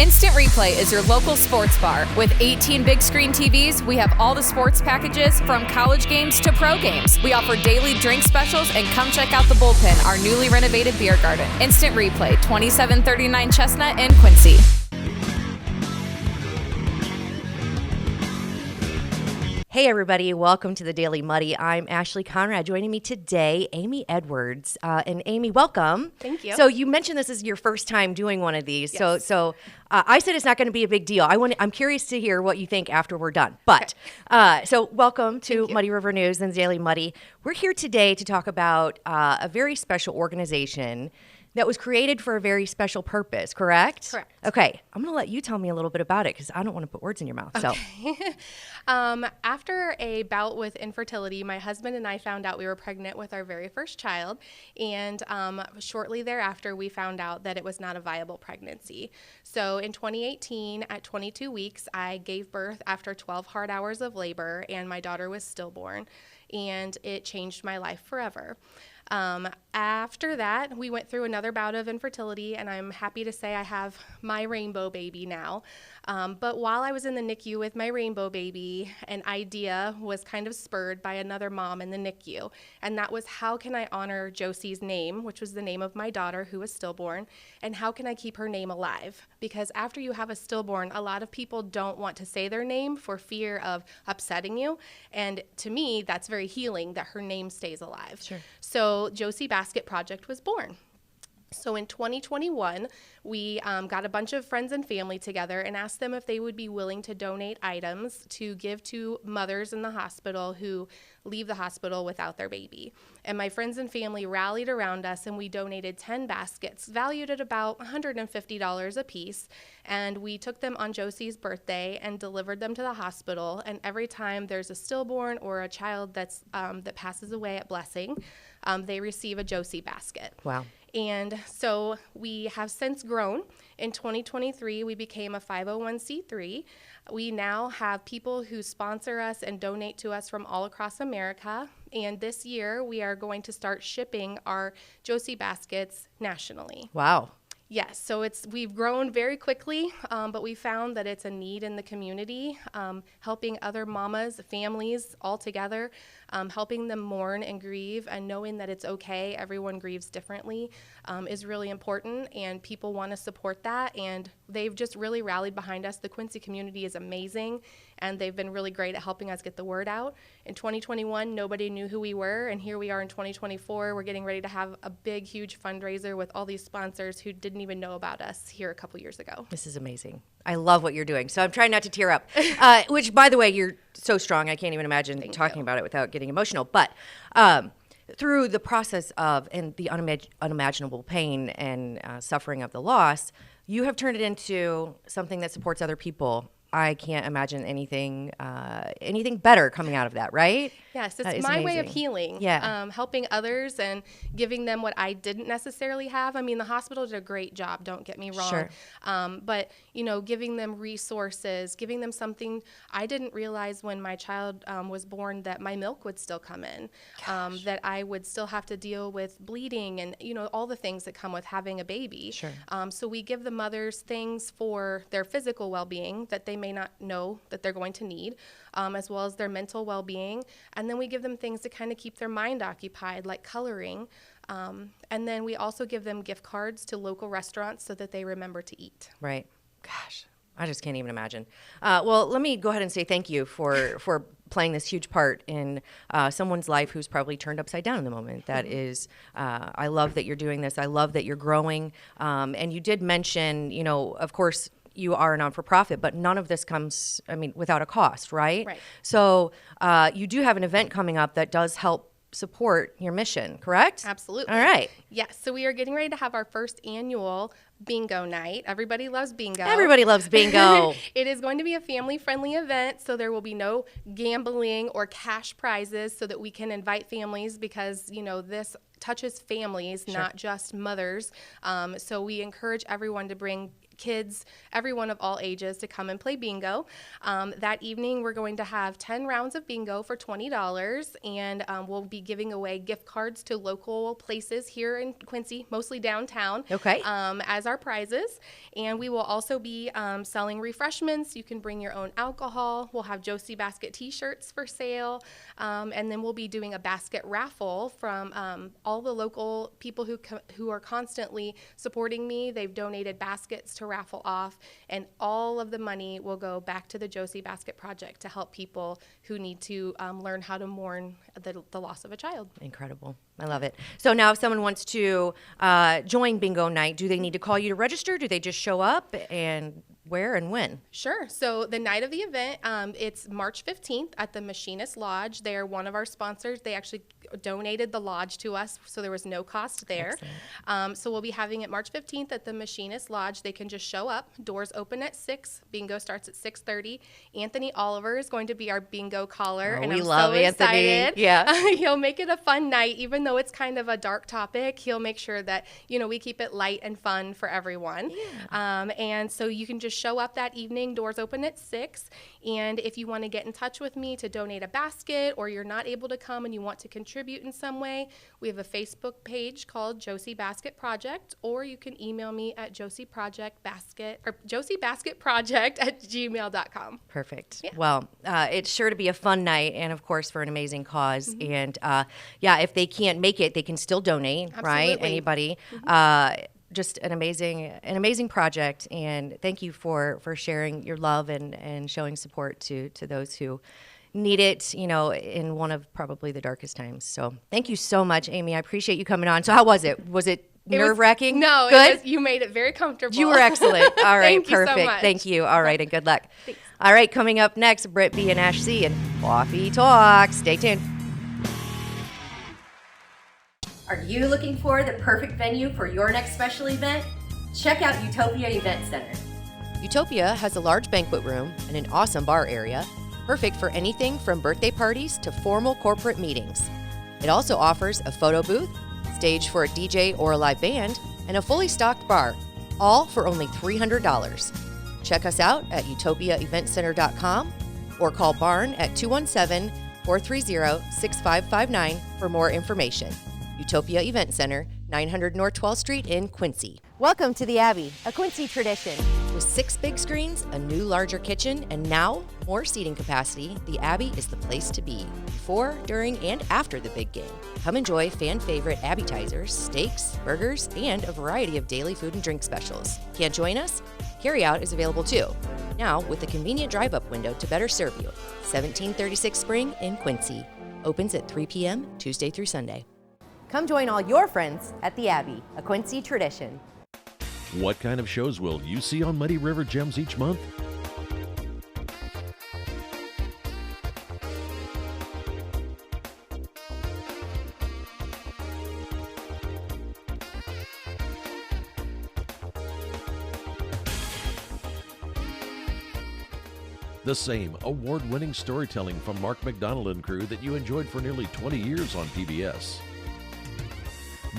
Instant Replay is your local sports bar. With 18 big screen TVs, we have all the sports packages from college games to pro games. We offer daily drink specials, and come check out the Bullpen, our newly renovated beer garden. Instant Replay, 2739 Chestnut in Quincy. Hey everybody, welcome to the Daily Muddy. I'm Ashley Conrad. Joining me today, Amy Edwards. And Amy, welcome. Thank you. So you mentioned this is your first time doing one of these. Yes. So I said it's not going to be a big deal. I'm curious to hear what you think after we're done. But so welcome to Muddy River News and Daily Muddy. We're here today to talk about a very special organization that was created for a very special purpose, correct? Correct. Okay, I'm going to let you tell me a little bit about it because I don't want to put words in your mouth. Okay. After a bout with infertility, my husband and I found out we were pregnant with our very first child, and shortly thereafter, we found out that it was not a viable pregnancy. So in 2018, at 22 weeks, I gave birth after 12 hard hours of labor, and my daughter was stillborn, and it changed my life forever. After that, we went through another bout of infertility, and I'm happy to say I have my rainbow baby now. But while I was in the NICU with my rainbow baby, an idea was kind of spurred by another mom in the NICU, and that was, how can I honor Josie's name, which was the name of my daughter who was stillborn, and how can I keep her name alive? Because after you have a stillborn, a lot of people don't want to say their name for fear of upsetting you, and to me, that's very healing that her name stays alive. Sure. So Josie Basket Project was born. So in 2021, we got a bunch of friends and family together and asked them if they would be willing to donate items to give to mothers in the hospital who leave the hospital without their baby. And my friends and family rallied around us, and we donated 10 baskets valued at about $150 a piece. And we took them on Josie's birthday and delivered them to the hospital. And every time there's a stillborn or a child that passes away at Blessing, they receive a Josie basket. Wow. And so we have since grown. In 2023, we became a 501c3. We now have people who sponsor us and donate to us from all across America. And this year, we are going to start shipping our Josie baskets nationally. Wow. Yes, so we've grown very quickly, but we found that it's a need in the community, helping other mamas, families all together, helping them mourn and grieve, and knowing that it's okay, everyone grieves differently, is really important, and people want to support that, and they've just really rallied behind us. The Quincy community is amazing, and they've been really great at helping us get the word out. In 2021, nobody knew who we were, and here we are in 2024. We're getting ready to have a big, huge fundraiser with all these sponsors who didn't even know about us here a couple years ago. This is amazing. I love what you're doing. So I'm trying not to tear up, which, by the way, you're so strong. I can't even imagine talking about it without getting emotional. But through the process of and the unimaginable pain and suffering of the loss, you have turned it into something that supports other people. I can't imagine anything better coming out of that, right? Yes, it's my way of healing. Yeah. Helping others and giving them what I didn't necessarily have. I mean, the hospital did a great job, don't get me wrong. Sure. But, giving them resources, giving them something. I didn't realize when my child was born that my milk would still come in, that I would still have to deal with bleeding and, all the things that come with having a baby. Sure. So we give the mothers things for their physical well-being that they may not know that they're going to need, as well as their mental well-being. And then we give them things to kind of keep their mind occupied, like coloring. And then we also give them gift cards to local restaurants so that they remember to eat. Right. Gosh, I just can't even imagine. Well, let me go ahead and say thank you for playing this huge part in someone's life who's probably turned upside down in the moment. That is, I love that you're doing this. I love that you're growing. And you did mention, of course, you are a non-for-profit, but none of this comes, without a cost, right? Right. So you do have an event coming up that does help support your mission, correct? Absolutely. All right. Yes, so we are getting ready to have our first annual bingo night. Everybody loves bingo. Everybody loves bingo. It is going to be a family-friendly event, so there will be no gambling or cash prizes so that we can invite families because, this touches families, Sure. not just mothers. So we encourage everyone to bring kids, everyone of all ages, to come and play bingo. That evening, we're going to have 10 rounds of bingo for $20, and we'll be giving away gift cards to local places here in Quincy, mostly downtown, as our prizes. And we will also be selling refreshments. You can bring your own alcohol. We'll have Josie basket t-shirts for sale, and then we'll be doing a basket raffle from all the local people who are constantly supporting me. They've donated baskets to raffle off, and all of the money will go back to the Josie Basket Project to help people who need to learn how to mourn the loss of a child. Incredible. I love it. So now if someone wants to join bingo night, do they need to call you to register? Do they just show up, and where and when? Sure. So the night of the event, it's March 15th at the Machinist Lodge. They are one of our sponsors. They actually donated the lodge to us, so there was no cost there. So we'll be having it March 15th at the Machinist Lodge. They can just show up. Doors open at 6. Bingo starts at 6:30. Anthony Oliver is going to be our bingo caller, and I'm so excited. Yeah. He'll make it a fun night, even though it's kind of a dark topic. He'll make sure that, we keep it light and fun for everyone. Yeah. And so you can just show up that evening. Doors open at 6. And if you want to get in touch with me to donate a basket, or you're not able to come and you want to contribute in some way, we have a Facebook page called Josie Basket Project, or you can email me at josiebasketproject@gmail.com. Perfect. Yeah. Well, it's sure to be a fun night, and of course for an amazing cause. And if they can't make it, they can still donate. Absolutely. Right? Anybody. Just an amazing project, and thank you for sharing your love and showing support to those who need it, in one of probably the darkest times. So thank you so much, Amy. I appreciate you coming on. So how was it? Was it nerve-wracking? No, good? You made it very comfortable. You were excellent. All right, Thank perfect. you so much. Thank you. All right, and good luck. Thanks. All right, coming up next, Brittany and Ashley and Coffee Talk. Stay tuned. Are you looking for the perfect venue for your next special event? Check out Utopia Event Center. Utopia has a large banquet room and an awesome bar area, perfect for anything from birthday parties to formal corporate meetings. It also offers a photo booth, stage for a DJ or a live band, and a fully stocked bar, all for only $300. Check us out at utopiaeventcenter.com or call Barn at 217-430-6559 for more information. Utopia Event Center, 900 North 12th Street in Quincy. Welcome to the Abbey, a Quincy tradition. With 6 big screens, a new larger kitchen, and now more seating capacity, the Abbey is the place to be before, during, and after the big game. Come enjoy fan favorite appetizers, steaks, burgers, and a variety of daily food and drink specials. Can't join us? Carryout is available too. Now with a convenient drive-up window to better serve you. 1736 Spring in Quincy. Opens at 3 p.m. Tuesday through Sunday. Come join all your friends at the Abbey, a Quincy tradition. What kind of shows will you see on Muddy River Gems each month? The same award-winning storytelling from Mark McDonald and crew that you enjoyed for nearly 20 years on PBS.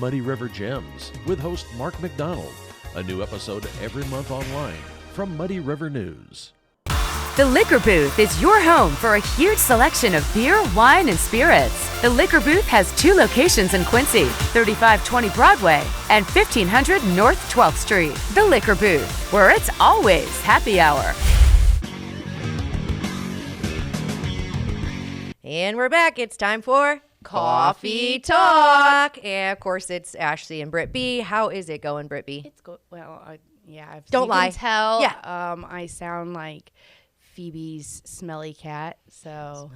Muddy River Gems with host Mark McDonald. A new episode every month online from Muddy River News. The Liquor Booth is your home for a huge selection of beer, wine, and spirits. The Liquor Booth has 2 locations in Quincy, 3520 Broadway and 1500 North 12th Street. The Liquor Booth, where it's always happy hour. And we're back. It's time for Coffee Talk. And of course, it's Ashley and Britt B. How is it going, Britt B? It's yeah. Don't lie. You can tell. Yeah. I sound like Phoebe's smelly cat. So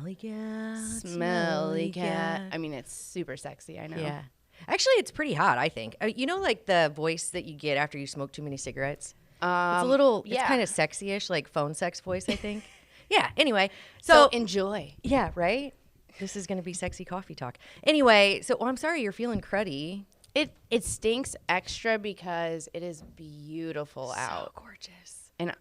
Smelly cat. I mean, it's super sexy. I know. Yeah. Actually, it's pretty hot, I think. Like the voice that you get after you smoke too many cigarettes? It's a little, it's kind of sexy-ish, like phone sex voice, I think. Yeah, anyway. So enjoy. Yeah, right? This is going to be sexy coffee talk. Anyway, I'm sorry you're feeling cruddy. It stinks extra because it is beautiful out. So gorgeous. And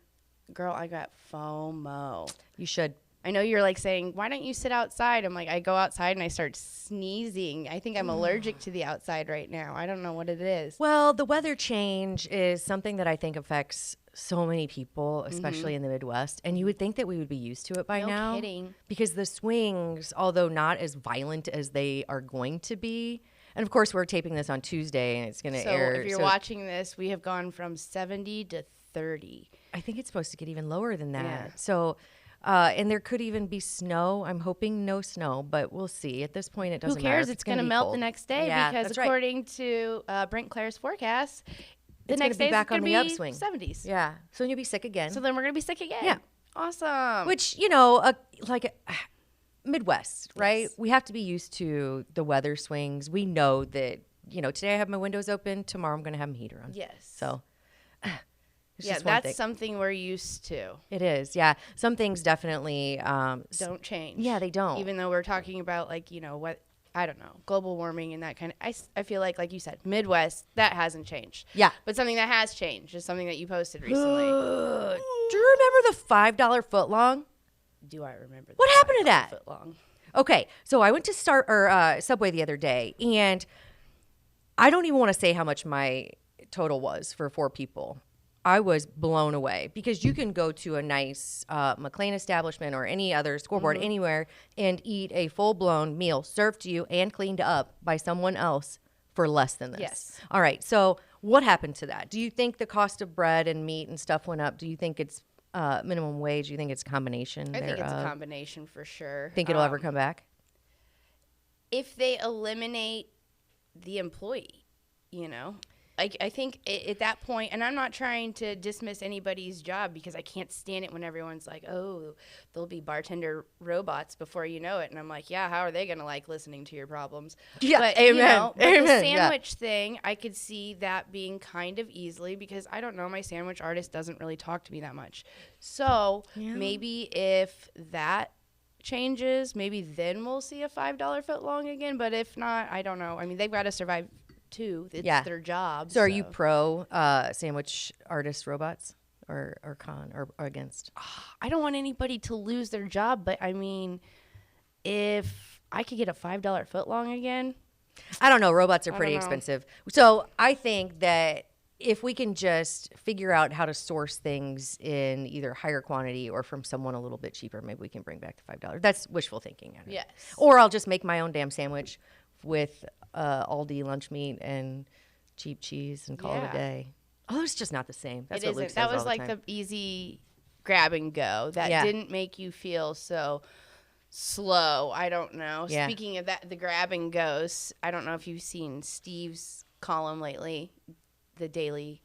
girl, I got FOMO. You should. I know you're like saying, why don't you sit outside? I'm like, I go outside and I start sneezing. I think I'm allergic to the outside right now. I don't know what it is. Well, the weather change is something that I think affects so many people, especially in the Midwest, and you would think that we would be used to it by now. No kidding. Because the swings, although not as violent as they are going to be, and of course we're taping this on Tuesday and it's going to air. So if you're watching this, we have gone from 70 to 30. I think it's supposed to get even lower than that. Yeah. So, and there could even be snow. I'm hoping no snow, but we'll see. At this point, it doesn't matter. Who cares? If It's going to be melt cold. the next day Yeah, because that's right. according to Brent Claire's forecast, the It's next gonna be day back it's going on to the be upswing. 70s. Yeah. So you'll be sick again. So then we're going to be sick again. Yeah. Awesome. Which, Midwest, right? Yes. We have to be used to the weather swings. We know that, today I have my windows open. Tomorrow I'm going to have them heater on. Yes. So, it's yeah, just one that's thing. something we're used to. It is. Yeah. Some things definitely Don't change. Yeah, they don't. Even though we're talking about what I don't know, global warming and that kind of. I feel like you said, Midwest, that hasn't changed. Yeah. But something that has changed is something that you posted recently. Do you remember the $5 footlong? Do I remember? What happened to that? Foot long. Okay, so I went to Subway the other day, and I don't even want to say how much my total was for 4 people. I was blown away because you can go to a nice McLean establishment or any other scoreboard anywhere and eat a full-blown meal served to you and cleaned up by someone else for less than this. Yes. All right, so what happened to that? Do you think the cost of bread and meat and stuff went up? Do you think it's minimum wage? Do you think it's a combination I think it's a thereof? combination for sure. Think it'll ever come back? If they eliminate the employee, I think at that point, and I'm not trying to dismiss anybody's job because I can't stand it when everyone's like, oh, there'll be bartender robots before you know it. And I'm like, yeah, how are they going to like listening to your problems? Yeah, but, amen. But Amen, the yeah. sandwich thing, I could see that being kind of easily because I don't know, my sandwich artist doesn't really talk to me that much. So maybe if that changes, maybe then we'll see a $5 foot long again. But if not, I don't know. I mean, they've got to survive too. It's their job. So are you pro sandwich artist robots or con or against? I don't want anybody to lose their job, but I mean, if I could get a $5 foot long again. I don't know. Robots are I pretty don't know. expensive. So I think that if we can just figure out how to source things in either higher quantity or from someone a little bit cheaper, maybe we can bring back the $5. That's wishful thinking. I don't know. Yes. Or I'll just make my own damn sandwich with Aldi lunch meat and cheap cheese and call it a Yeah. day. Oh, it's just not the same. That's It what Luke isn't. says That was all the like time. the easy grab and go. That didn't make you feel so slow. I don't know. Yeah. Speaking of that, the grab and goes, I don't know if you've seen Steve's column lately, the Daily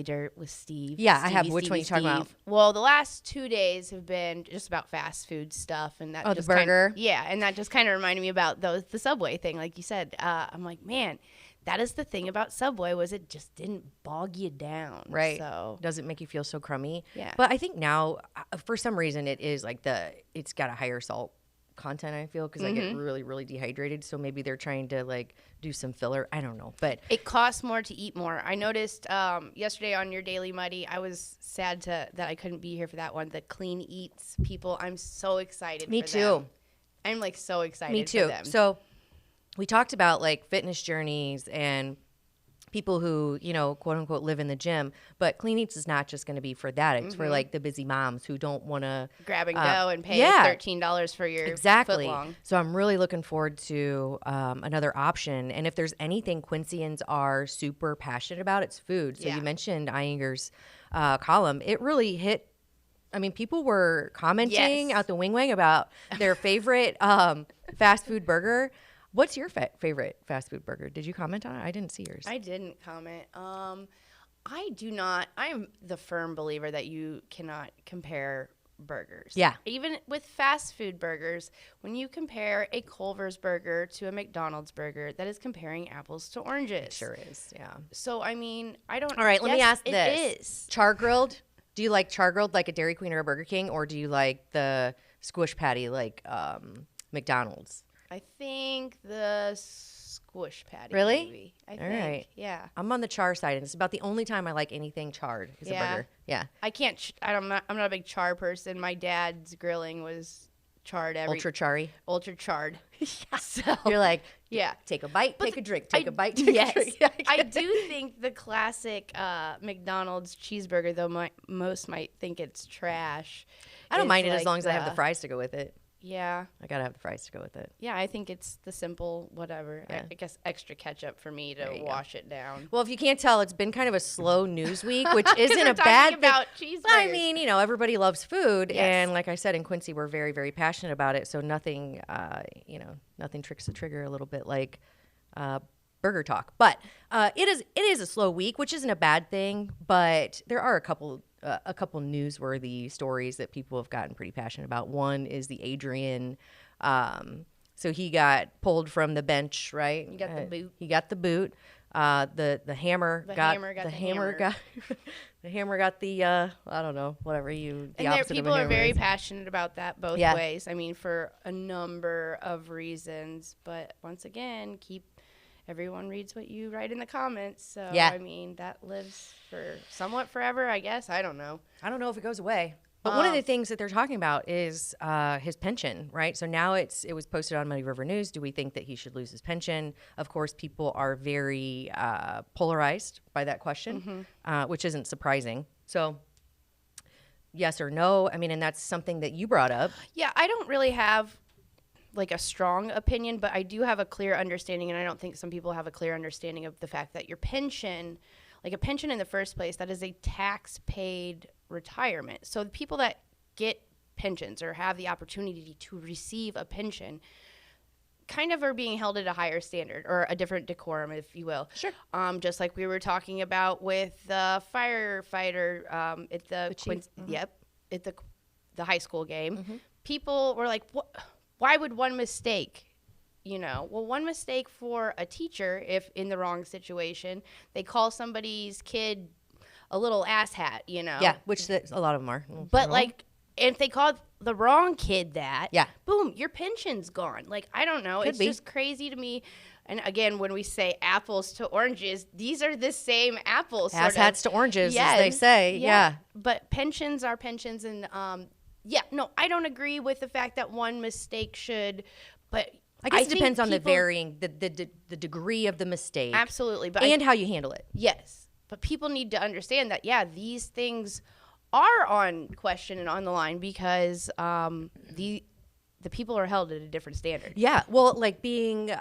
Dirt with Steve. Yeah, I have. Stevie, Which one Stevie, you talking about? Steve. Well, the last 2 days have been just about fast food stuff, and that Oh, the just burger? and that just kind of reminded me about the Subway thing, like you said. I'm like, man, that is the thing about Subway was it just didn't bog you down, Right. So Doesn't make you feel so crummy. Yeah. But I think now, for some reason, it is like it's got a higher salt content, I feel, because I get really, really dehydrated. So maybe they're trying to like do some filler. I don't know. But it costs more to eat more. I noticed yesterday on your Daily Muddy, I was sad that I couldn't be here for that one. The Clean Eats people, I'm so excited Me for too. them. I'm like so excited me for too. them. So we talked about like fitness journeys and people who, quote unquote, live in the gym. But Clean Eats is not just going to be for that. It's for like the busy moms who don't want to Grab and go and pay yeah. $13 for your Exactly. foot long. So I'm really looking forward to another option. And if there's anything Quincyans are super passionate about, it's food. So Yeah. you mentioned Iyengar's column. It really hit. I mean, people were commenting Yes. out the wing about their favorite fast food burger. What's your favorite fast food burger? Did you comment on it? I didn't see yours. I didn't comment. I do not. I am the firm believer that you cannot compare burgers. Yeah. Even with fast food burgers, when you compare a Culver's burger to a McDonald's burger, that is comparing apples to oranges. Sure is, yeah. So, I mean, I don't. All right, let me yes, ask it this. is. Char grilled? Do you like char grilled like a Dairy Queen or a Burger King, or do you like the squish patty like McDonald's? I think the squish patty. Really? Maybe. I All think. right. Yeah. I'm on the char side, and it's about the only time I like anything charred is a Yeah. burger. Yeah. I can't. I'm not a big char person. My dad's grilling was charred Ultra charry. ultra charred. So You're like, yeah. take a bite, take a drink, take a bite, take Yes. a drink. Yeah, I do think the classic McDonald's cheeseburger, though most might think it's trash. I don't is mind it as like long as I have the fries to go with it. Yeah. I gotta have the fries to go with it. Yeah, I think it's the simple whatever. Yeah. I guess extra ketchup for me to wash it down. Well, if you can't tell, it's been kind of a slow news week, which 'Cause isn't we're a bad talking thing. about I cheeseburgers. mean, everybody loves food, Yes. and like I said, in Quincy, we're very, very passionate about it. So nothing, nothing tricks the trigger a little bit like burger talk. But it is a slow week, which isn't a bad thing. But there are a couple newsworthy stories that people have gotten pretty passionate about. One is the Adrian. So he got pulled from the bench, right? He got the boot. He got the boot. The hammer got the hammer. the hammer got the I don't know, whatever you the And opposite people of a are hammer very is. passionate about that both Yeah. ways. I mean, for a number of reasons. But once again, everyone reads what you write in the comments. So, Yeah. I mean, that lives for somewhat forever, I guess. I don't know. I don't know if it goes away. But one of the things that they're talking about is his pension, right? So now it was posted on Muddy River News. Do we think that he should lose his pension? Of course, people are very polarized by that question, which isn't surprising. So yes or no? I mean, and that's something that you brought up. Yeah, I don't really have like a strong opinion, but I do have a clear understanding, and I don't think some people have a clear understanding of the fact that your pension, like a pension in the first place, that is a tax-paid retirement. So the people that get pensions or have the opportunity to receive a pension kind of are being held at a higher standard or a different decorum, if you will. Sure. Just like we were talking about with the firefighter at the at the high school game. People were like, "What? Why would one mistake?" Well, one mistake for a teacher, if in the wrong situation, they call somebody's kid a little asshat, Yeah, which a lot of them are. But like, if they call the wrong kid that, Yeah. boom, your pension's gone. Like, I don't know. It's be. just crazy to me. And again, when we say apples to oranges, these are the same apples. Ass hats to oranges, as they say. Yeah. But pensions are pensions, and I don't agree with the fact that one mistake should, but I guess it think depends on the people- varying the degree of the mistake. Absolutely, but And how you handle it. yes, but people need to understand that these things are on question and on the line because the people are held at a different standard. Yeah, well, like being, so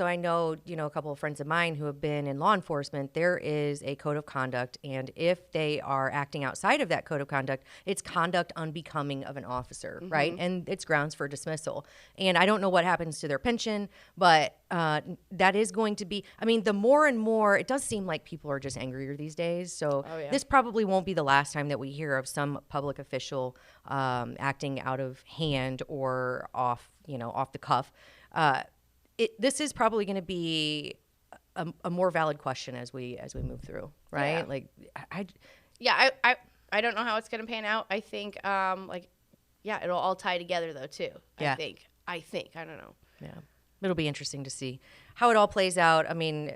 I know, a couple of friends of mine who have been in law enforcement, there is a code of conduct, and if they are acting outside of that code of conduct, it's conduct unbecoming of an officer, right? And it's grounds for dismissal. And I don't know what happens to their pension, but that is going to be, I mean, the more and more, it does seem like people are just angrier these days, so this probably won't be the last time that we hear of some public official acting out of hand or off the cuff. This is probably going to be a more valid question as we move through, right? Yeah. Like, I don't know how it's going to pan out. I think it'll all tie together though too. Yeah. I think I don't know. Yeah, it'll be interesting to see how it all plays out. I mean,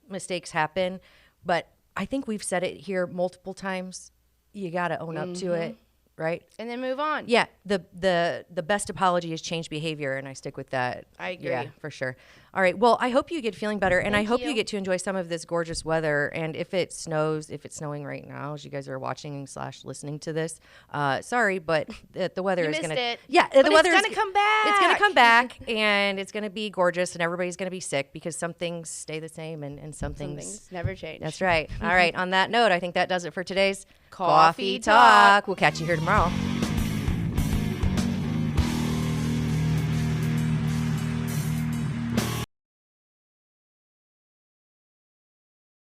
mistakes happen, but I think we've said it here multiple times. You got to own up to it. Right? And then move on. Yeah, the best apology is change behavior, and I stick with that. I agree. Yeah, for sure. All right, well, I hope you get feeling better, and I hope you you. get to enjoy some of this gorgeous weather. And if it snows, if it's snowing right now, as you guys are watching / listening to this, sorry, but the weather is going missed to... it. Yeah, But the weather it's gonna come back. It's going to come back, and it's going to be gorgeous, and everybody's going to be sick because some things stay the same, and some things... never change. That's right. All right, on that note, I think that does it for today's Coffee Talk. We'll catch you here tomorrow.